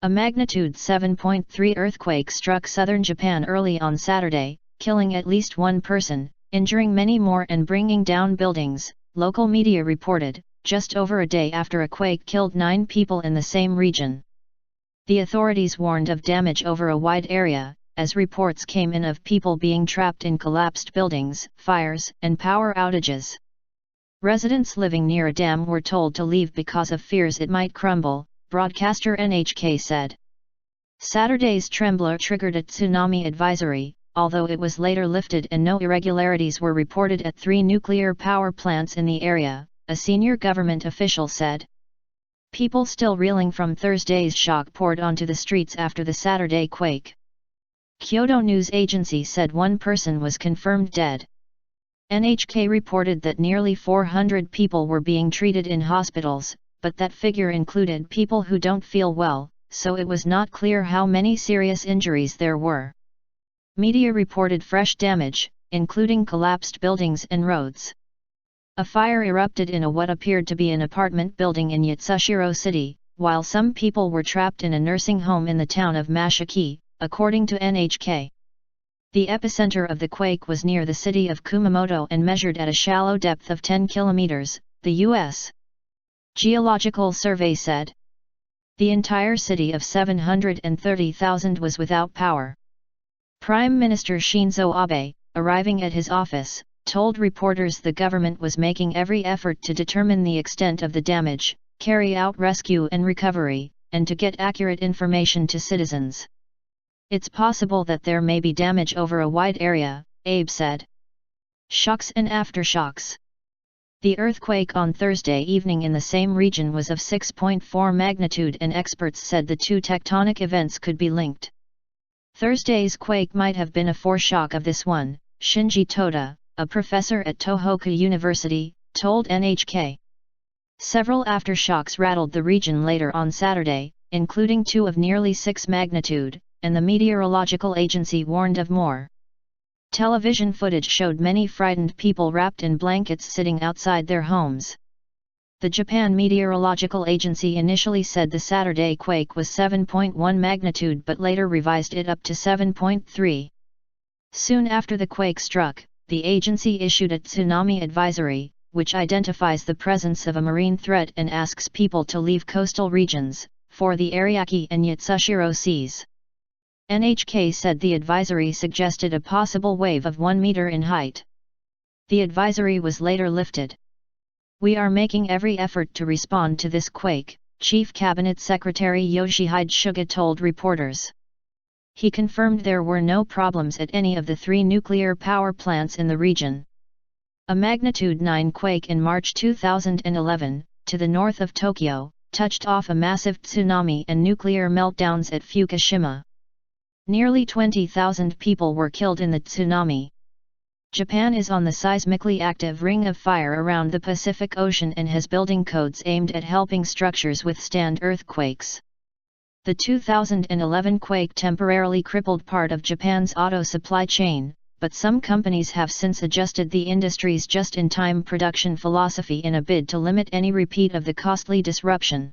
A magnitude 7.3 earthquake struck southern Japan early on Saturday, killing at least one person, injuring many more and bringing down buildings, local media reported, just over a day after a quake killed 9 people in the same region. The authorities warned of damage over a wide area, as reports came in of people being trapped in collapsed buildings, fires, and power outages. Residents living near a dam were told to leave because of fears it might crumble, broadcaster NHK said. Saturday's tremblor triggered a tsunami advisory, although it was later lifted and no irregularities were reported at 3 nuclear power plants in the area, a senior government official said. People still reeling from Thursday's shock poured onto the streets after the Saturday quake. Kyodo news agency said one person was confirmed dead. NHK reported that nearly 400 people were being treated in hospitals, but that figure included people who don't feel well, so it was not clear how many serious injuries there were. Media reported fresh damage, including collapsed buildings and roads. A fire erupted in what appeared to be an apartment building in Yatsushiro City, while some people were trapped in a nursing home in the town of Mashiki, according to NHK. The epicenter of the quake was near the city of Kumamoto and measured at a shallow depth of 10 kilometers, the U.S. Geological Survey said. The entire city of 730,000 was without power. Prime Minister Shinzo Abe, arriving at his office, told reporters the government was making every effort to determine the extent of the damage, carry out rescue and recovery, and to get accurate information to citizens. It's possible that there may be damage over a wide area, Abe said. Shocks and aftershocks. The earthquake on Thursday evening in the same region was of 6.4 magnitude and experts said the two tectonic events could be linked. Thursday's quake might have been a foreshock of this one, Shinji Toda, a professor at Tohoku University, told NHK. Several aftershocks rattled the region later on Saturday, including 2 of nearly 6 magnitude, and the meteorological agency warned of more. Television footage showed many frightened people wrapped in blankets sitting outside their homes. The Japan Meteorological Agency initially said the Saturday quake was 7.1 magnitude but later revised it up to 7.3. Soon after the quake struck, the agency issued a tsunami advisory, which identifies the presence of a marine threat and asks people to leave coastal regions, for the Ariake and Yatsushiro seas. NHK said the advisory suggested a possible wave of 1 meter in height. The advisory was later lifted. We are making every effort to respond to this quake, Chief Cabinet Secretary Yoshihide Suga told reporters. He confirmed there were no problems at any of the 3 nuclear power plants in the region. A magnitude 9 quake in March 2011, to the north of Tokyo, touched off a massive tsunami and nuclear meltdowns at Fukushima. Nearly 20,000 people were killed in the tsunami. Japan is on the seismically active Ring of Fire around the Pacific Ocean and has building codes aimed at helping structures withstand earthquakes. The 2011 quake temporarily crippled part of Japan's auto supply chain, but some companies have since adjusted the industry's just-in-time production philosophy in a bid to limit any repeat of the costly disruption.